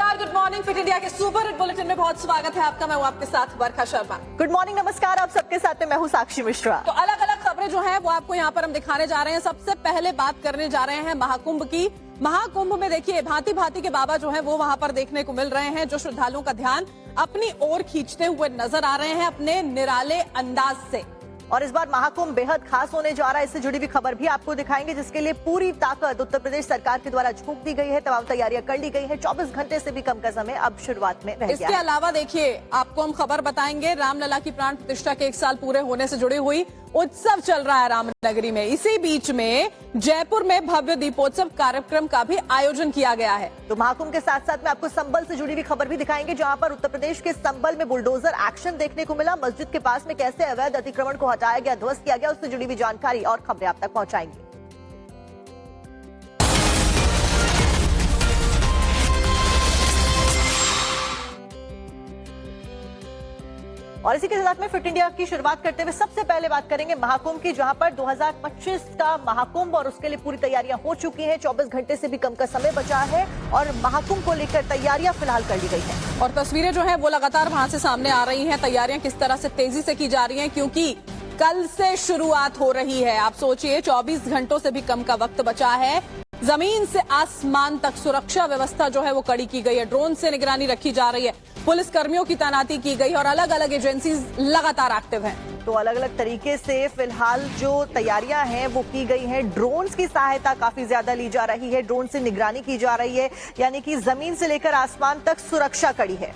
नमस्कार, good morning. Fit India के super hit bulletin में बहुत स्वागत है आपका। मैं हूं आपके साथ वर्षा शर्मा। गुड मॉर्निंग, नमस्कार आप सबके साथ में मैं हूं साक्षी मिश्रा। तो अलग अलग खबरें जो हैं वो आपको यहाँ पर हम दिखाने जा रहे हैं। सबसे पहले बात करने जा रहे हैं महाकुंभ की। महाकुंभ में देखिए भांति भांति के बाबा जो हैं वो वहां पर देखने को मिल रहे हैं, जो श्रद्धालुओं का ध्यान अपनी ओर खींचते हुए नजर आ रहे हैं अपने निराले अंदाज से। और इस बार महाकुंभ बेहद खास होने जा रहा है, इससे जुड़ी हुई खबर भी आपको दिखाएंगे, जिसके लिए पूरी ताकत उत्तर प्रदेश सरकार के द्वारा झोंक दी गई है। तमाम तैयारियां कर ली गई है। 24 घंटे से भी कम का समय अब शुरुआत में रह गया है। इसके अलावा देखिए आपको हम खबर बताएंगे, रामलला की प्राण प्रतिष्ठा के 1 साल पूरे होने से जुड़ी हुई उत्सव चल रहा है रामनगरी में। इसी बीच में जयपुर में भव्य दीपोत्सव कार्यक्रम का भी आयोजन किया गया है। तो महाकुंभ के साथ साथ में आपको संबल से जुड़ी हुई खबर भी दिखाएंगे, जहां पर उत्तर प्रदेश के संबल में बुलडोजर एक्शन देखने को मिला। मस्जिद के पास में कैसे अवैध अतिक्रमण को हटाया गया, ध्वस्त किया गया, उससे जुड़ी हुई जानकारी और खबरें आप तक पहुंचाएंगे। और इसी के साथ में फिट इंडिया की शुरुआत करते हुए सबसे पहले बात करेंगे महाकुंभ की, जहां पर 2025 का महाकुंभ और उसके लिए पूरी तैयारियां हो चुकी हैं। 24 घंटे से भी कम का समय बचा है और महाकुंभ को लेकर तैयारियां फिलहाल कर ली गई हैं। और तस्वीरें जो हैं वो लगातार वहां से सामने आ रही हैं। तैयारियां किस तरह से तेजी से की जा रही हैं, क्योंकि कल से शुरुआत हो रही है। आप सोचिए 24 घंटों से भी कम का वक्त बचा है। जमीन से आसमान तक सुरक्षा व्यवस्था जो है वो कड़ी की गई है। ड्रोन से निगरानी रखी जा रही है, पुलिस कर्मियों की तैनाती की गई और अलग अलग एजेंसीज लगातार एक्टिव हैं। तो अलग अलग तरीके से फिलहाल जो तैयारियां हैं वो की गई हैं। ड्रोन्स की सहायता काफी ज्यादा ली जा रही है, ड्रोन से निगरानी की जा रही है, यानी कि जमीन से लेकर आसमान तक सुरक्षा कड़ी है।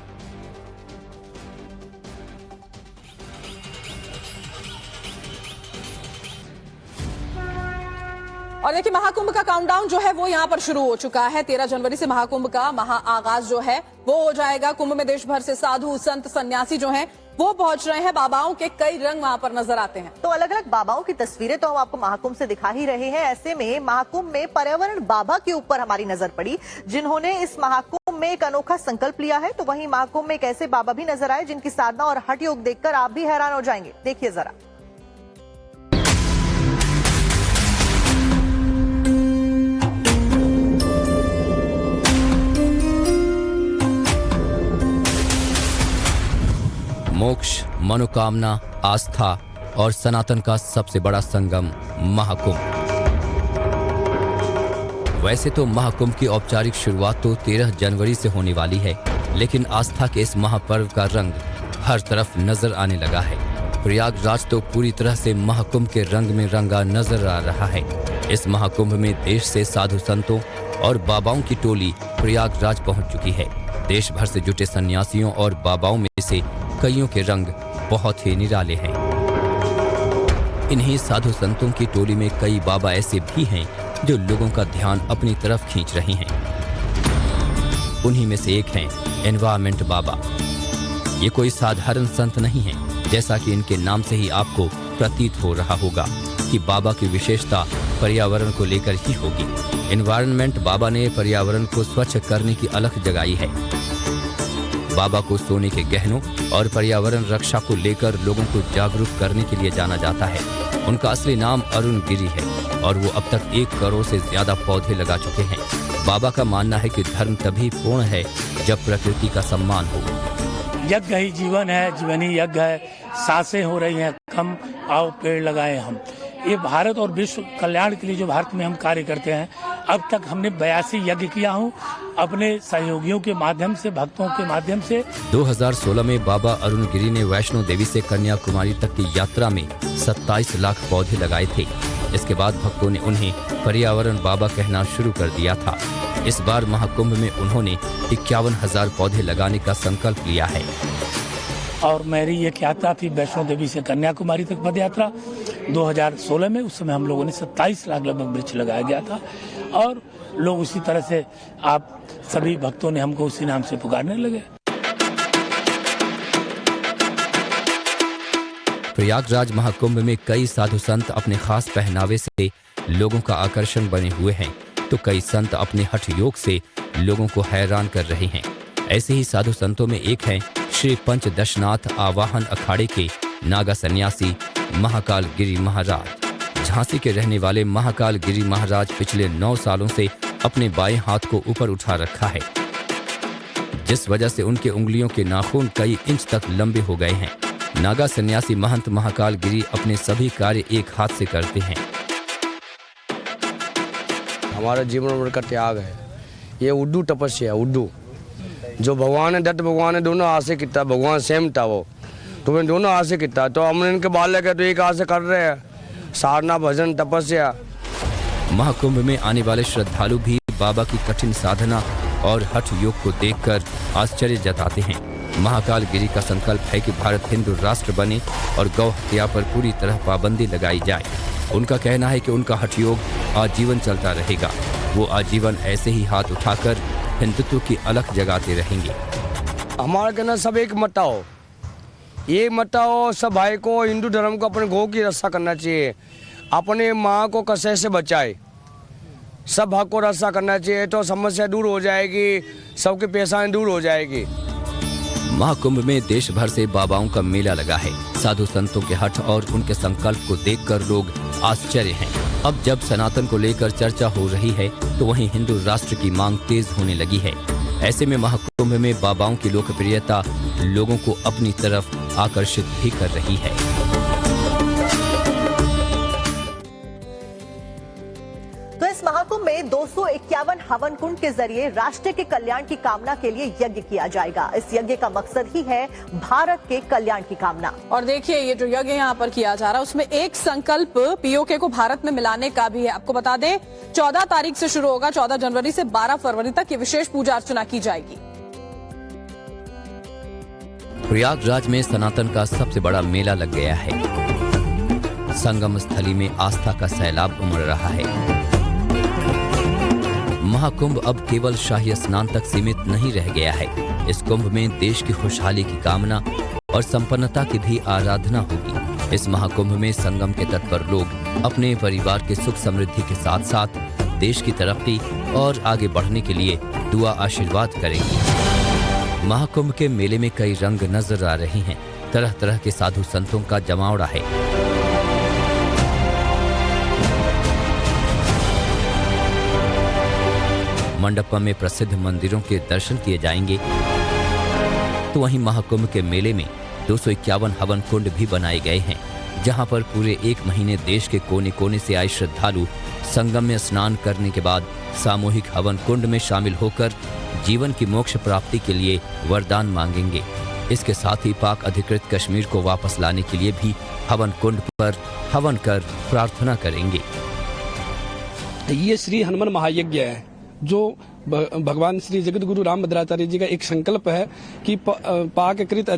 और देखिए महाकुंभ का काउंटडाउन जो है वो यहाँ पर शुरू हो चुका है। 13 जनवरी से महाकुंभ का आगाज जो है वो हो जाएगा। कुंभ में देश भर से साधु संत सन्यासी जो हैं वो पहुंच रहे हैं। बाबाओं के कई रंग वहां पर नजर आते हैं। तो अलग अलग बाबाओं की तस्वीरें तो हम आपको महाकुंभ से दिखा ही रहे हैं। ऐसे में महाकुंभ में पर्यावरण बाबा के ऊपर हमारी नजर पड़ी, जिन्होंने इस महाकुंभ में एक अनोखा संकल्प लिया है। तो वहीं महाकुंभ में एक ऐसे बाबा भी नजर आए जिनकी साधना और हठ योग देखकर आप भी हैरान हो जाएंगे। देखिए जरा। मोक्ष, मनोकामना, आस्था और सनातन का सबसे बड़ा संगम महाकुंभ। वैसे तो महाकुंभ की औपचारिक शुरुआत तो 13 जनवरी से होने वाली है, लेकिन आस्था के इस महापर्व का रंग हर तरफ नजर आने लगा है। प्रयागराज तो पूरी तरह से महाकुंभ के रंग में रंगा नजर आ रहा है। इस महाकुंभ में देश से साधु संतों और बाबाओं की टोली प्रयागराज पहुंच चुकी है। देश भर से जुटे सन्यासियों और बाबाओं में से कईयों के रंग बहुत ही निराले हैं। इन्हीं साधु संतों की टोली में कई बाबा ऐसे भी हैं जो लोगों का ध्यान अपनी तरफ खींच रहे हैं। उन्हीं में से एक हैं एनवायरमेंट बाबा। ये कोई साधारण संत नहीं है, जैसा कि इनके नाम से ही आपको प्रतीत हो रहा होगा कि बाबा की विशेषता पर्यावरण को लेकर ही होगी। एनवायरमेंट बाबा ने पर्यावरण को स्वच्छ करने की अलख जगाई है। बाबा को सोने के गहनों और पर्यावरण रक्षा को लेकर लोगों को जागरूक करने के लिए जाना जाता है। उनका असली नाम अरुण गिरी है और वो अब तक 1 करोड़ से ज्यादा पौधे लगा चुके हैं। बाबा का मानना है कि धर्म तभी पूर्ण है जब प्रकृति का सम्मान हो। यज्ञ ही जीवन है, जीवन ही यज्ञ है। सांसें हो रही हैं कम, आओ पेड़ लगाएं हम। ये भारत और विश्व कल्याण के लिए जो भारत में हम कार्य करते हैं, अब तक हमने 82 यज्ञ किया हूँ अपने सहयोगियों के माध्यम से, भक्तों के माध्यम से। 2016 में बाबा अरुण गिरी ने वैष्णो देवी से कन्याकुमारी तक की यात्रा में 27 लाख पौधे लगाए थे। इसके बाद भक्तों ने उन्हें पर्यावरण बाबा कहना शुरू कर दिया था। इस बार महाकुंभ में उन्होंने 51,000 पौधे लगाने का संकल्प लिया है। और मेरी एक यात्रा थी वैष्णो देवी से कन्याकुमारी तक पद यात्रा 2016 में। उस समय हम लोगों ने 27 लाख लगभग वृक्ष लगाया गया था और लोग उसी तरह से आप सभी भक्तों ने हमको उसी नाम से पुकारने लगे। प्रयागराज महाकुंभ में कई साधु संत अपने खास पहनावे से लोगों का आकर्षण बने हुए हैं, तो कई संत अपने हठ योग से लोगों को हैरान कर रहे हैं। ऐसे ही साधु संतों में एक हैं श्री पंचदशनाथ आवाहन अखाड़े के नागा सन्यासी महाकाल गिरी महाराज। झांसी के रहने वाले महाकाल गिरी महाराज पिछले 9 सालों से अपने बाएं हाथ को ऊपर उठा रखा है। जिस वजह से उनके उंगलियों के नाखून कई इंच तक लंबे हो गए हैं। नागा सन्यासी महंत महाकाल गिरी अपने सभी कार्य एक हाथ से करते हैं। हमारा जीवन भर का त्याग है, ये उड्डू तपस्या, उड्डू जो भगवान ने दत्त भगवान ने दोनों हाथ से किया, भगवान सेम था वो, तो मैं दोनों हाथ से किया, तो हमने इनके बाल लगे तो एक हाथ से कर रहे हैं, साधना भजन तपस्या। महाकुंभ में आने वाले श्रद्धालु भी बाबा की कठिन साधना और हठ योग को देखकर आश्चर्य जताते हैं। महाकाल गिरी का संकल्प है कि भारत हिंदू राष्ट्र बने और गौ हत्या पर पूरी तरह पाबंदी लगाई जाए। उनका कहना है कि उनका हठ योग आजीवन चलता रहेगा। वो आजीवन ऐसे ही हाथ उठाकर हिंदुत्व की अलख जगाते रहेंगे। हमारा कहना सब एक मताओ, ये मताओ सब भाई को हिंदू धर्म को अपने गौ की रक्षा करना चाहिए, अपने माँ को कष्ट से बचाए, सब भाग को रक्षा करना चाहिए, तो समस्या दूर हो जाएगी, सबकी परेशानी दूर हो जाएगी। महाकुंभ में देश भर से बाबाओं का मेला लगा है। साधु संतों के हठ और उनके संकल्प को देखकर लोग आश्चर्य हैं। अब जब सनातन को लेकर चर्चा हो रही है तो वहीं हिंदू राष्ट्र की मांग तेज होने लगी है। ऐसे में महाकुंभ में बाबाओं की लोकप्रियता लोगों को अपनी तरफ आकर्षित भी कर रही है। तो इस महाकुंभ में 251 हवन कुंड के जरिए राष्ट्र के कल्याण की कामना के लिए यज्ञ किया जाएगा। इस यज्ञ का मकसद ही है भारत के कल्याण की कामना। और देखिए ये जो यज्ञ यहाँ पर किया जा रहा है उसमें एक संकल्प पीओके को भारत में मिलाने का भी है। आपको बता दें 14 तारीख से शुरू होगा, 14 जनवरी से 12 फरवरी तक ये विशेष पूजा अर्चना की जाएगी। प्रयागराज में सनातन का सबसे बड़ा मेला लग गया है। संगम स्थली में आस्था का सैलाब उमड़ रहा है। महाकुंभ अब केवल शाही स्नान तक सीमित नहीं रह गया है। इस कुंभ में देश की खुशहाली की कामना और संपन्नता की भी आराधना होगी। इस महाकुंभ में संगम के तट पर लोग अपने परिवार के सुख समृद्धि के साथ साथ देश की तरक्की और आगे बढ़ने के लिए दुआ आशीर्वाद करेंगे। महाकुंभ के मेले में कई रंग नजर आ रहे हैं। तरह तरह के साधु संतों का जमावड़ा है। मंडपम में प्रसिद्ध मंदिरों के दर्शन किए जाएंगे, तो वहीं महाकुंभ के मेले में 251 हवन कुंड भी बनाए गए हैं, जहां पर पूरे एक महीने देश के कोने कोने से आए श्रद्धालु संगम में स्नान करने के बाद सामूहिक हवन कुंड में शामिल होकर जीवन की मोक्ष प्राप्ति के लिए वरदान मांगेंगे। इसके साथ ही पाक अधिकृत कश्मीर को वापस लाने के लिए भी हवन कुंड पर हवन कर प्रार्थना करेंगे। ये श्री हनुमान महायज्ञ है जो भगवान श्री जगत गुरु राम भद्राचार्य जी का एक संकल्प है कि पाककृत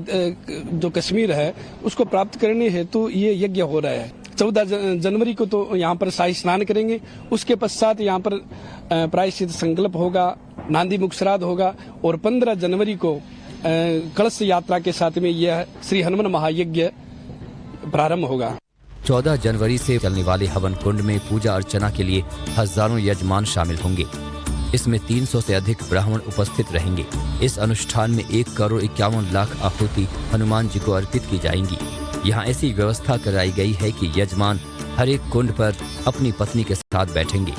जो कश्मीर है उसको प्राप्त करने हेतु ये यज्ञ हो रहा है। 14 जनवरी को तो यहाँ पर शाही स्नान करेंगे, उसके पश्चात यहाँ पर प्रायश्चित संकल्प होगा, नांदी मुख श्राद्ध होगा और 15 जनवरी को कलश यात्रा के साथ में यह श्री हनुमान महायज्ञ प्रारंभ होगा। 14 जनवरी से चलने वाले हवन कुंड में पूजा अर्चना के लिए हजारों यजमान शामिल होंगे। इसमें 300 से अधिक ब्राह्मण उपस्थित रहेंगे। इस अनुष्ठान में 1,51,00,000 आहुति हनुमान जी को अर्पित की जाएंगी। यहाँ ऐसी व्यवस्था कराई गई है कि यजमान हर एक कुंड पर अपनी पत्नी के साथ बैठेंगे।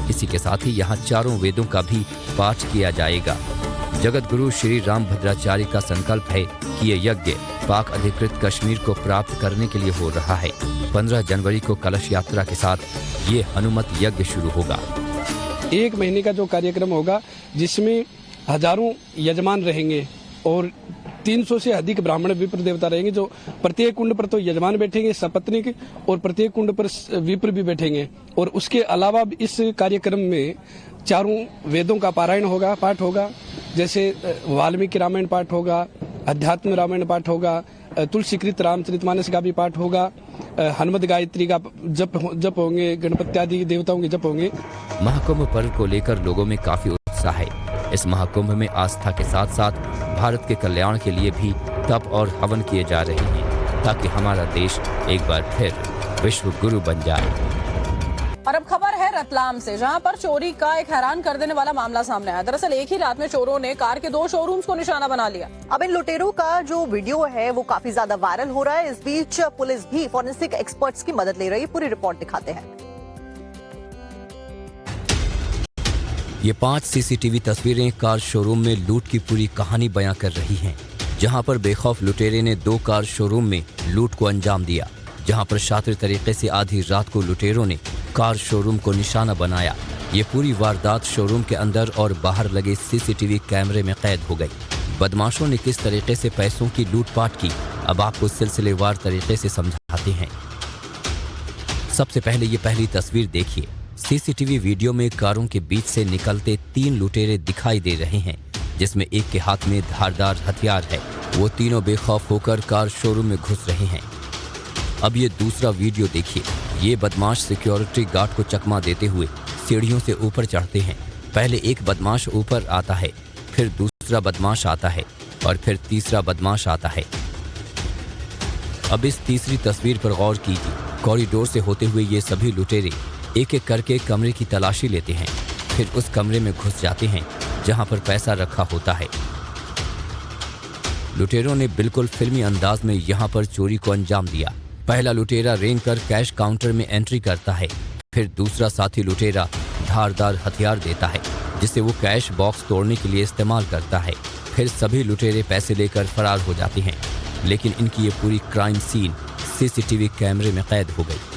इसी के साथ ही यहाँ चारों वेदों का भी पाठ किया जाएगा। जगत गुरु श्री राम भद्राचार्य का संकल्प है कि ये यज्ञ पाक अधिकृत कश्मीर को प्राप्त करने के लिए हो रहा है। 15 जनवरी को कलश यात्रा के साथ ये हनुमत यज्ञ शुरू होगा। एक महीने का जो कार्यक्रम होगा जिसमें हजारों यजमान रहेंगे और 300 से अधिक ब्राह्मण विप्र देवता रहेंगे। जो प्रत्येक कुंड पर तो यजमान बैठेंगे सपत्नीक और प्रत्येक कुंड पर विप्र भी बैठेंगे। और उसके अलावा इस कार्यक्रम में चारों वेदों का पारायण होगा, पाठ होगा, जैसे वाल्मीकि रामायण पाठ होगा, अध्यात्म रामायण पाठ होगा, तुलसीकृत रामचरितमानस का भी पाठ होगा, हनुमत गायत्री का जप होंगे, गणपति आदि देवताओं के जप होंगे। महाकुंभ पर्व को लेकर लोगों में काफी उत्साह है। इस महाकुंभ में आस्था के साथ साथ भारत के कल्याण के लिए भी तप और हवन किए जा रहे हैं, ताकि हमारा देश एक बार फिर विश्व गुरु बन जाए। और अब खबर है रतलाम से, जहां पर चोरी का एक हैरान कर देने वाला मामला सामने आया। दरअसल एक ही रात में चोरों ने कार के 2 शोरूम्स को निशाना बना लिया। अब इन लुटेरों का जो वीडियो है वो काफी ज्यादा वायरल हो रहा है। इस बीच पुलिस भी फॉरेंसिक एक्सपर्ट्स की मदद ले रही है। पूरी रिपोर्ट दिखाते हैं। ये 5 सीसीटीवी तस्वीरें कार शोरूम में लूट की पूरी कहानी बयां कर रही हैं, जहां पर बेखौफ लुटेरे ने 2 कार शोरूम में लूट को अंजाम दिया, जहां पर शातिर तरीके से आधी रात को लुटेरों ने कार शोरूम को निशाना बनाया। ये पूरी वारदात शोरूम के अंदर और बाहर लगे सीसीटीवी कैमरे में कैद हो गई। बदमाशों ने किस तरीके से पैसों की लूटपाट की, अब आपको सिलसिलेवार तरीके से समझाते हैं। सबसे पहले ये पहली तस्वीर देखिए। सीसीटीवी वीडियो में कारों के बीच से निकलते 3 लुटेरे दिखाई दे रहे हैं, जिसमें एक के हाथ में धारदार हथियार है। वो तीनों बेखौफ होकर कार शोरूम में घुस रहे हैं। अब ये दूसरा वीडियो देखिए। ये बदमाश सिक्योरिटी गार्ड को चकमा देते हुए सीढ़ियों से ऊपर चढ़ते हैं। पहले एक बदमाश ऊपर आता है, फिर दूसरा बदमाश आता है और फिर तीसरा बदमाश आता है। अब इस तीसरी तस्वीर पर गौर कीजिए। कॉरिडोर से होते हुए ये सभी लुटेरे एक एक करके कमरे की तलाशी लेते हैं, फिर उस कमरे में घुस जाते हैं जहां पर पैसा रखा होता है। लुटेरों ने बिल्कुल फिल्मी अंदाज में यहां पर चोरी को अंजाम दिया। पहला लुटेरा रेंग कर कैश काउंटर में एंट्री करता है, फिर दूसरा साथी लुटेरा धारदार हथियार देता है, जिसे वो कैश बॉक्स तोड़ने के लिए इस्तेमाल करता है। फिर सभी लुटेरे पैसे लेकर फरार हो जाते हैं, लेकिन इनकी ये पूरी क्राइम सीन सीसीटीवी कैमरे में कैद हो गई।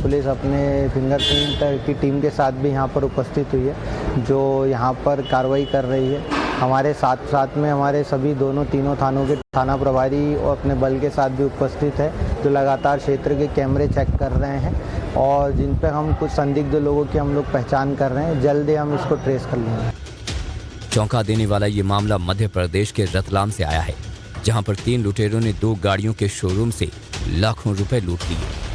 पुलिस अपने फिंगरप्रिंट की टीम के साथ भी यहाँ पर उपस्थित हुई है, जो यहाँ पर कार्रवाई कर रही है। हमारे साथ में हमारे सभी तीनों थानों के थाना प्रभारी और अपने बल के साथ भी उपस्थित है, जो लगातार क्षेत्र के कैमरे चेक कर रहे हैं और जिन पर हम कुछ संदिग्ध लोगों की हम लोग पहचान कर रहे हैं। जल्द ही हम इसको ट्रेस कर लेंगे। चौंका देने वाला ये मामला मध्य प्रदेश के रतलाम से आया है, जहां पर 3 लुटेरों ने 2 गाड़ियों के शोरूम से लाखों रुपए लूट लिए।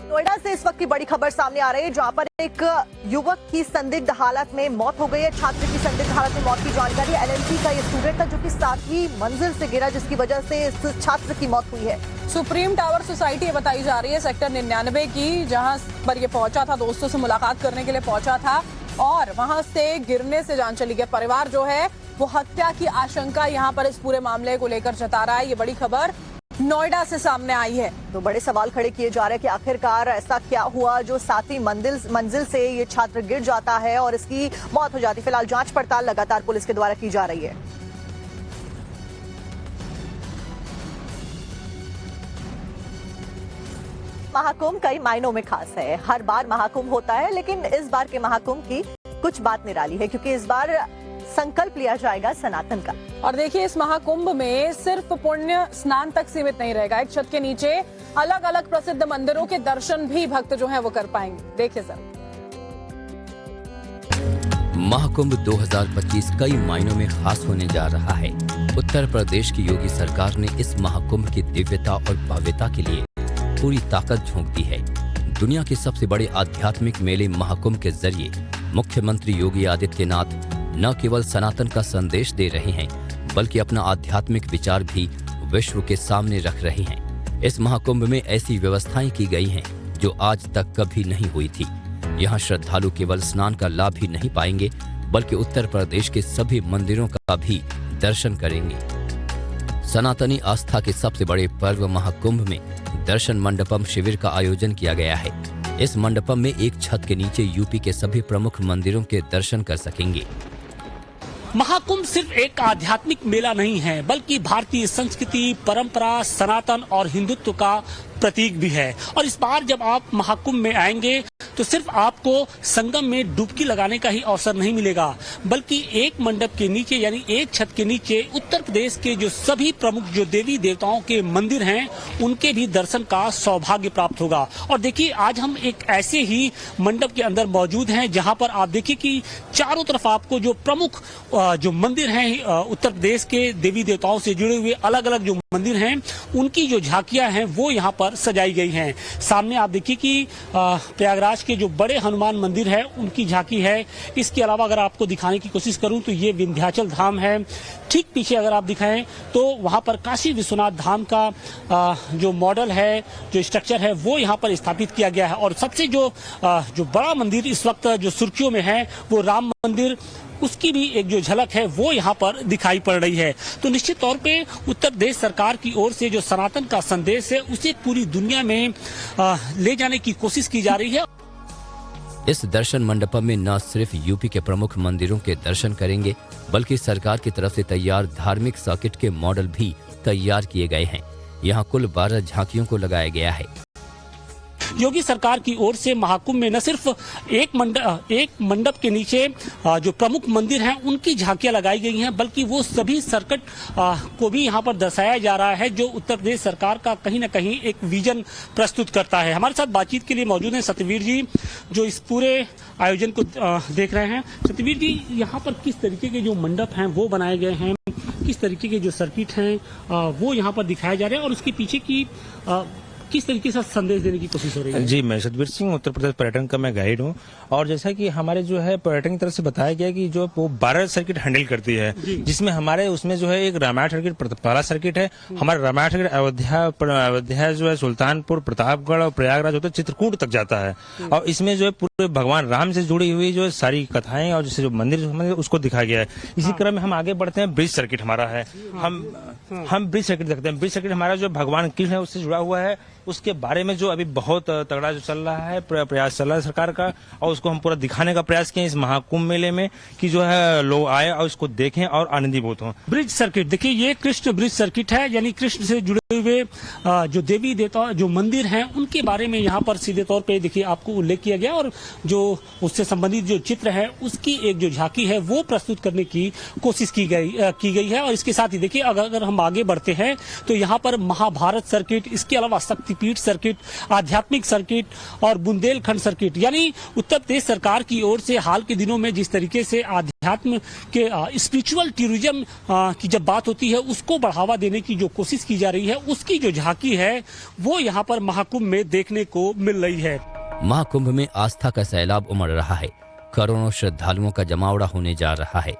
नोएडा से इस वक्त की बड़ी खबर सामने आ रही है, जहां पर एक युवक की संदिग्ध हालत में मौत हो गई है। छात्र की संदिग्ध हालत में मौत की जानकारी। एलएलबी का ये स्टूडेंट था, जो कि 7वीं मंजिल से गिरा, जिसकी वजह से इस छात्र की मौत हुई है। सुप्रीम टावर सोसाइटी ये बताई जा रही है, सेक्टर 99 की, जहां पर ये पहुंचा था, दोस्तों से मुलाकात करने के लिए पहुंचा था और वहां से गिरने से जान चली गई। परिवार जो है वो हत्या की आशंका यहां पर इस पूरे मामले को लेकर जता रहा है। ये बड़ी खबर नोएडा से सामने आई है। तो बड़े सवाल खड़े किए जा रहे हैं कि आखिरकार ऐसा क्या हुआ जो 7वीं मंजिल से ये छात्र गिर जाता है और इसकी मौत हो जाती है। फिलहाल जांच पड़ताल लगातार पुलिस के द्वारा की जा रही है। महाकुंभ कई मायनों में खास है। हर बार महाकुंभ होता है, लेकिन इस बार के महाकुंभ की कुछ बात निराली है, क्योंकि इस बार संकल्प लिया जाएगा सनातन का। और देखिए, इस महाकुंभ में सिर्फ पुण्य स्नान तक सीमित नहीं रहेगा। एक छत के नीचे अलग अलग प्रसिद्ध मंदिरों के दर्शन भी भक्त जो हैं वो कर पाएंगे। देखिए सर, महाकुंभ 2025 कई मायनों में खास होने जा रहा है। उत्तर प्रदेश की योगी सरकार ने इस महाकुंभ की दिव्यता और भव्यता के लिए पूरी ताकत झोंक दी है। दुनिया के सबसे बड़े आध्यात्मिक मेले महाकुंभ के जरिए मुख्यमंत्री योगी आदित्यनाथ न केवल सनातन का संदेश दे रहे हैं, बल्कि अपना आध्यात्मिक विचार भी विश्व के सामने रख रहे हैं। इस महाकुंभ में ऐसी व्यवस्थाएं की गई हैं जो आज तक कभी नहीं हुई थी। यहाँ श्रद्धालु केवल स्नान का लाभ ही नहीं पाएंगे, बल्कि उत्तर प्रदेश के सभी मंदिरों का भी दर्शन करेंगे। सनातनी आस्था के सबसे बड़े पर्व महाकुंभ में दर्शन मंडपम शिविर का आयोजन किया गया है। इस मंडपम में एक छत के नीचे यूपी के सभी प्रमुख मंदिरों के दर्शन कर सकेंगे। महाकुंभ सिर्फ एक आध्यात्मिक मेला नहीं है, बल्कि भारतीय संस्कृति, परंपरा, सनातन और हिंदुत्व का प्रतीक भी है। और इस बार जब आप महाकुंभ में आएंगे तो सिर्फ आपको संगम में डुबकी लगाने का ही अवसर नहीं मिलेगा, बल्कि एक मंडप के नीचे यानी एक छत के नीचे उत्तर प्रदेश के जो सभी प्रमुख जो देवी देवताओं के मंदिर हैं उनके भी दर्शन का सौभाग्य प्राप्त होगा। और देखिए, आज हम एक ऐसे ही मंडप के अंदर मौजूद हैं जहां पर आप देखिए कि चारों तरफ आपको जो प्रमुख जो मंदिर हैं उत्तर प्रदेश के देवी देवताओं से जुड़े हुए अलग अलग जो मंदिर हैं उनकी जो झांकियां हैं वो यहाँ पर सजाई गई हैं। सामने आप देखिए कि प्रयागराज के जो बड़े हनुमान मंदिर है उनकी झांकी है। इसके अलावा अगर आपको दिखाने की कोशिश करूं तो ये विंध्याचल धाम है। ठीक पीछे अगर आप दिखाएं तो वहां पर काशी विश्वनाथ धाम का जो मॉडल है, जो स्ट्रक्चर है वो यहाँ पर स्थापित किया गया है। और सबसे जो बड़ा मंदिर इस वक्त जो सुर्खियों में है वो राम मंदिर, उसकी भी एक जो झलक है वो यहाँ पर दिखाई पड़ रही है। तो निश्चित तौर पे उत्तर प्रदेश सरकार की ओर से जो सनातन का संदेश है उसे पूरी दुनिया में ले जाने की कोशिश की जा रही है। इस दर्शन मंडपम में न सिर्फ यूपी के प्रमुख मंदिरों के दर्शन करेंगे, बल्कि सरकार की तरफ से तैयार धार्मिक सर्किट के मॉडल भी तैयार किए गए हैं। यहाँ कुल 12 झांकियों को लगाया गया है। योगी सरकार की ओर से महाकुंभ में न सिर्फ एक मंडप के नीचे जो प्रमुख मंदिर हैं उनकी झांकियां लगाई गई हैं, बल्कि वो सभी सर्किट को भी यहाँ पर दर्शाया जा रहा है, जो उत्तर प्रदेश सरकार का कहीं न कहीं एक विजन प्रस्तुत करता है। हमारे साथ बातचीत के लिए मौजूद हैं सत्यवीर जी, जो इस पूरे आयोजन को देख रहे हैं। सत्यवीर जी, यहाँ पर किस तरीके के जो मंडप हैं वो बनाए गए हैं, किस तरीके के जो सर्किट हैं वो यहाँ पर दिखाए जा रहे हैं, और उसके पीछे की किस तरीके से संदेश देने की कोशिश हो रही है? जी, मैं सतवीर सिंह, उत्तर प्रदेश पर्यटन का मैं गाइड हूँ। और जैसा कि हमारे जो है पर्यटन की तरफ से बताया गया कि जो वो 12 सर्किट हैंडल करती है, जिसमें हमारे उसमें जो है एक रामायण सर्किट पहला सर्किट है। हमारा रामायण सर्किट अयोध्या जो है सुल्तानपुर, प्रतापगढ़ और प्रयागराज होते चित्रकूट तक जाता है। और इसमें जो है पूरे भगवान राम से जुड़ी हुई जो सारी कथाएं और जैसे जो मंदिर उसको दिखाया गया है। इसी क्रम में हम आगे बढ़ते हैं। ब्रिज सर्किट हमारा है, हम ब्रिज सर्किट देखते हैं। ब्रिज सर्किट हमारा जो भगवान कृष्ण है उससे जुड़ा हुआ है, उसके बारे में जो अभी बहुत तगड़ा जो चल रहा है, प्रयास चल रहा है सरकार का, और उसको हम पूरा दिखाने का प्रयास किए इस महाकुंभ मेले में कि जो है लोग आए और उसको देखें और आनंदीभूत हों। ब्रिज सर्किट देखिए, ये कृष्ण ब्रिज सर्किट है, यानी कृष्ण से जुड़े हुए जो देवी देवता जो मंदिर हैं उनके बारे में यहाँ पर सीधे तौर पे देखिए आपको उल्लेख किया गया, और जो उससे संबंधित जो चित्र है उसकी एक जो झांकी है वो प्रस्तुत करने की कोशिश की गई है। और इसके साथ ही देखिए अगर हम आगे बढ़ते हैं तो यहाँ पर महाभारत सर्किट, इसके अलावा शक्तिपीठ सर्किट, आध्यात्मिक सर्किट और बुंदेलखंड सर्किट, यानी उत्तर प्रदेश सरकार की ओर से हाल के दिनों में जिस तरीके से आध्यात्म के स्पिरिचुअल टूरिज्म की जब बात होती है उसको बढ़ावा देने की जो कोशिश की जा रही है, उसकी जो झांकी है वो यहाँ पर महाकुंभ में देखने को मिल रही है। महाकुंभ में आस्था का सैलाब उमड़ रहा है। करोड़ों श्रद्धालुओं का जमावड़ा होने जा रहा है।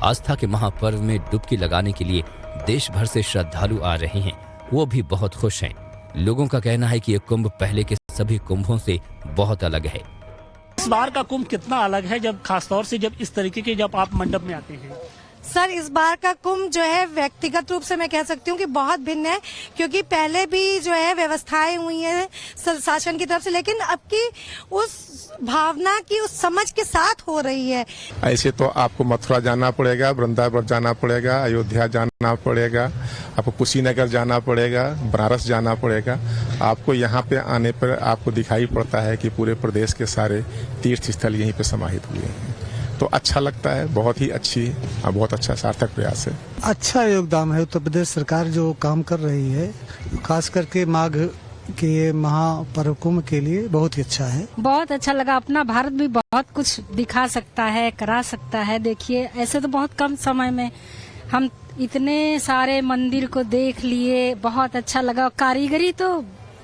आस्था के महापर्व में डुबकी लगाने के लिए देश भर से श्रद्धालु आ रहे हैं, वो भी बहुत खुश हैं। लोगों का कहना है कि ये कुंभ पहले के सभी कुंभों से बहुत अलग है। इस बार का कुंभ कितना अलग है, जब खासतौर से जब इस तरीके के जब आप मंडप में आते हैं? सर, इस बार का कुंभ जो है व्यक्तिगत रूप से मैं कह सकती हूँ कि बहुत भिन्न है, क्योंकि पहले भी जो है व्यवस्थाएं हुई हैं शासन की तरफ से, लेकिन अब की उस भावना की उस समझ के साथ हो रही है। ऐसे तो आपको मथुरा जाना पड़ेगा, वृंदावन जाना पड़ेगा, अयोध्या जाना पड़ेगा, आपको कुशीनगर जाना पड़ेगा, बनारस जाना पड़ेगा। आपको यहाँ पे आने पर आपको दिखाई पड़ता है कि पूरे प्रदेश के सारे तीर्थ स्थल यहीं पे समाहित हुए हैं। तो अच्छा लगता है, बहुत ही अच्छी और बहुत अच्छा सार्थक प्रयास है। अच्छा योगदान है उत्तर प्रदेश सरकार जो काम कर रही है, खास करके माघ के महापर्व कुंभ के लिए बहुत ही अच्छा है। बहुत अच्छा लगा। अपना भारत भी बहुत कुछ दिखा सकता है, करा सकता है। देखिए, ऐसे तो बहुत कम समय में हम इतने सारे मंदिर को देख लिए, बहुत अच्छा लगा। कारीगरी तो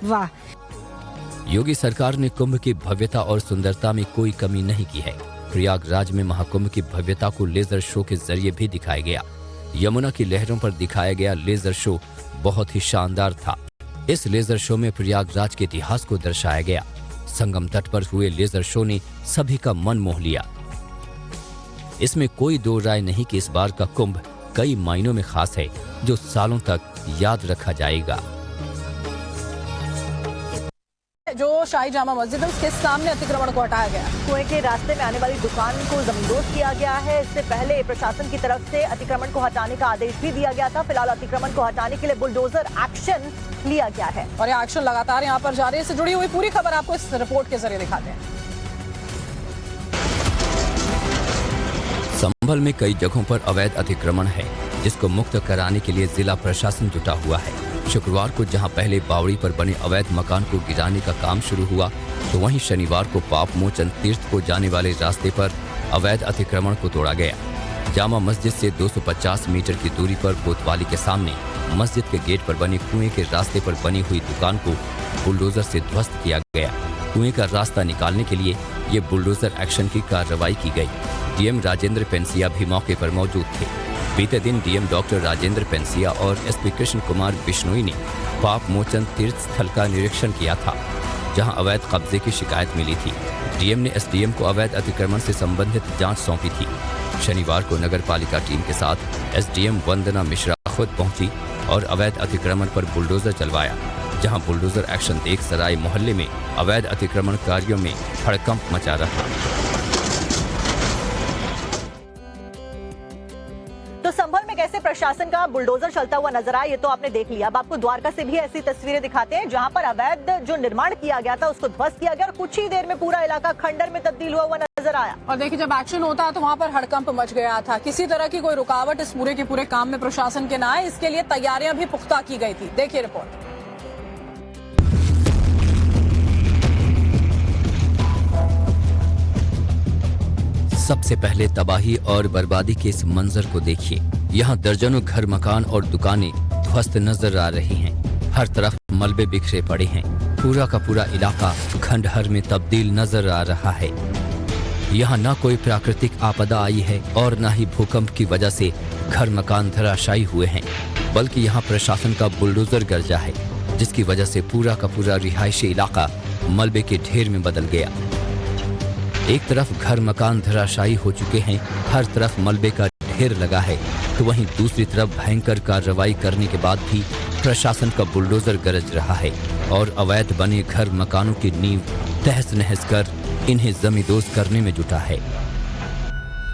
वाह। योगी सरकार ने कुंभ की भव्यता और सुंदरता में कोई कमी नहीं की है। प्रयागराज में महाकुंभ की भव्यता को लेजर शो के जरिए भी दिखाया गया। यमुना की लहरों पर दिखाया गया लेजर शो बहुत ही शानदार था। इस लेजर शो में प्रयागराज के इतिहास को दर्शाया गया। संगम तट पर हुए लेजर शो ने सभी का मन मोह लिया। इसमें कोई दो राय नहीं कि इस बार का कुंभ कई मायनों में खास है, जो सालों तक याद रखा जाएगा। जो शाही जामा मस्जिद है उसके सामने अतिक्रमण को हटाया गया। कुएं के रास्ते में आने वाली दुकान को जमींदोज किया गया है। इससे पहले प्रशासन की तरफ से अतिक्रमण को हटाने का आदेश भी दिया गया था। फिलहाल अतिक्रमण को हटाने के लिए बुलडोजर एक्शन लिया गया है और ये एक्शन लगातार यहाँ पर जारी है। इससे जुड़ी हुई पूरी खबर आपको इस रिपोर्ट के जरिए दिखाते हैं। संभल में कई जगहों पर अवैध अतिक्रमण है, जिसको मुक्त कराने के लिए जिला प्रशासन जुटा हुआ है। शुक्रवार को जहां पहले बावड़ी पर बने अवैध मकान को गिराने का काम शुरू हुआ, तो वहीं शनिवार को पाप मोचन तीर्थ को जाने वाले रास्ते पर अवैध अतिक्रमण को तोड़ा गया। जामा मस्जिद से 250 मीटर की दूरी पर कोतवाली के सामने मस्जिद के गेट पर बने कुएं के रास्ते पर बनी हुई दुकान को बुलडोजर से ध्वस्त किया गया। कुएं का रास्ता निकालने के लिए ये बुलडोजर एक्शन की कार्रवाई की गई। डीएम राजेंद्र पेंसिया भी मौके पर मौजूद थे। बीते दिन डीएम डॉक्टर राजेंद्र पेंसिया और एसपी कृष्ण कुमार बिश्नोई ने पाप मोचन तीर्थ स्थल का निरीक्षण किया था, जहां अवैध कब्जे की शिकायत मिली थी। डीएम ने एसडीएम को अवैध अतिक्रमण से संबंधित जांच सौंपी थी। शनिवार को नगर पालिका टीम के साथ एसडीएम वंदना मिश्रा खुद पहुंची और अवैध अतिक्रमण पर बुलडोजर चलवाया, जहां बुलडोजर एक्शन देख सराय मोहल्ले में अवैध अतिक्रमणकारियों में हड़कंप मचा रहा। तो संभल में कैसे प्रशासन का बुलडोजर चलता हुआ नजर आया, ये तो आपने देख लिया। अब आपको द्वारका से भी ऐसी तस्वीरें दिखाते हैं जहां पर अवैध जो निर्माण किया गया था उसको ध्वस्त किया गया और कुछ ही देर में पूरा इलाका खंडर में तब्दील हुआ नजर आया। और देखिए, जब एक्शन होता है तो वहां पर हड़कंप मच गया था। किसी तरह की कोई रुकावट इस पूरे के पूरे काम में प्रशासन के ना आए, इसके लिए तैयारियां भी पुख्ता की गई थी। देखिए रिपोर्ट। सबसे पहले तबाही और बर्बादी के इस मंजर को देखिए। यहाँ दर्जनों घर, मकान और दुकानें ध्वस्त नजर आ रही हैं। हर तरफ मलबे बिखरे पड़े हैं। पूरा का पूरा इलाका खंडहर में तब्दील नजर आ रहा है। यहाँ न कोई प्राकृतिक आपदा आई है और न ही भूकंप की वजह से घर मकान धराशायी हुए हैं, बल्कि यहाँ प्रशासन का बुलडोजर गरजा है, जिसकी वजह से पूरा का पूरा रिहायशी इलाका मलबे के ढेर में बदल गया। एक तरफ घर मकान धराशायी हो चुके हैं, हर तरफ मलबे का ढेर लगा है, तो वहीं दूसरी तरफ भयंकर कार्रवाई करने के बाद भी प्रशासन का बुलडोजर गरज रहा है और अवैध बने घर मकानों की नींव तहस नहस कर इन्हें जमींदोज करने में जुटा है।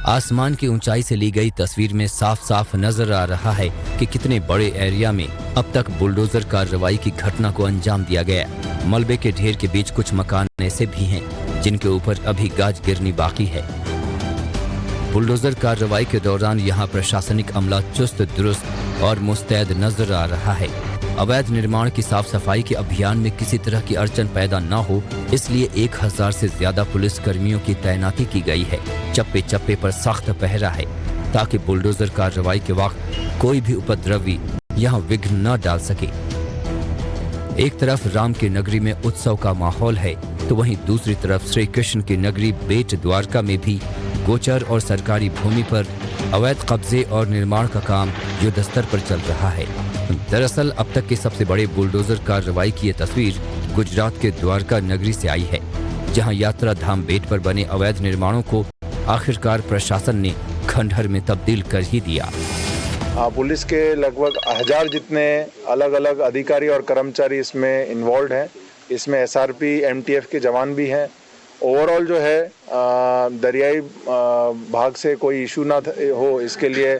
आसमान की ऊंचाई से ली गई तस्वीर में साफ साफ नजर आ रहा है कि कितने बड़े एरिया में अब तक बुलडोजर कार्रवाई की घटना को अंजाम दिया गया। मलबे के ढेर के बीच कुछ मकान ऐसे भी हैं जिनके ऊपर अभी गाज गिरनी बाकी है। बुलडोजर कार्रवाई के दौरान यहाँ प्रशासनिक अमला चुस्त दुरुस्त और मुस्तैद नजर आ रहा है। अवैध निर्माण की साफ सफाई के अभियान में किसी तरह की अड़चन पैदा न हो, इसलिए 1000 से ज्यादा पुलिस कर्मियों की तैनाती की गई है। चप्पे चप्पे पर सख्त पहरा है ताकि बुलडोजर कार्रवाई के वक्त कोई भी उपद्रवी यहाँ विघ्न न डाल सके। एक तरफ राम की नगरी में उत्सव का माहौल है, तो वहीं दूसरी तरफ श्री कृष्ण की नगरी बेट द्वारका में भी गोचर और सरकारी भूमि पर अवैध कब्जे और निर्माण का काम युद्ध स्तर पर चल रहा है। दरअसल अब तक के सबसे बड़े बुलडोजर कार्रवाई की ये तस्वीर गुजरात के द्वारका नगरी से आई है, जहां यात्रा धाम बेट पर बने अवैध निर्माणों को आखिरकार प्रशासन ने खंडहर में तब्दील कर ही दिया। पुलिस के लगभग 1000 जितने अलग अलग अधिकारी और कर्मचारी इसमें इन्वॉल्व हैं। इसमें SRP MTF के जवान भी हैं। ओवरऑल जो है दरियाई भाग से कोई इशू ना हो, इसके लिए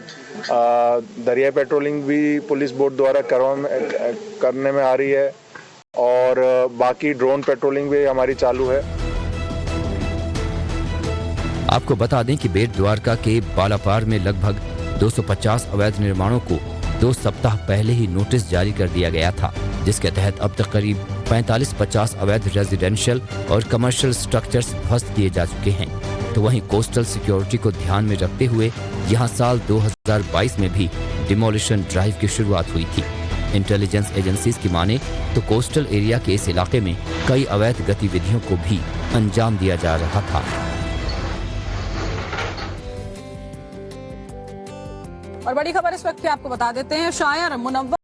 दरियाई पेट्रोलिंग भी पुलिस बोर्ड द्वारा करने में आ रही है और बाकी ड्रोन पेट्रोलिंग भी हमारी चालू है। आपको बता दें कि बेट द्वारका के बालापार में लगभग 250 अवैध निर्माणों को 2 सप्ताह पहले ही नोटिस जारी कर दिया गया था, जिसके तहत अब तक करीब 45-50 अवैध रेजिडेंशियल और कमर्शियल स्ट्रक्चर्स ध्वस्त किए जा चुके हैं। तो वहीं कोस्टल सिक्योरिटी को ध्यान में रखते हुए यहां साल 2022 में भी डिमोलिशन ड्राइव की शुरुआत हुई थी। इंटेलिजेंस एजेंसीज की माने तो कोस्टल एरिया के इस इलाके में कई अवैध गतिविधियों को भी अंजाम दिया जा रहा था। और बड़ी खबर इस वक्त की आपको बता देते हैं, शायर मुनव्वर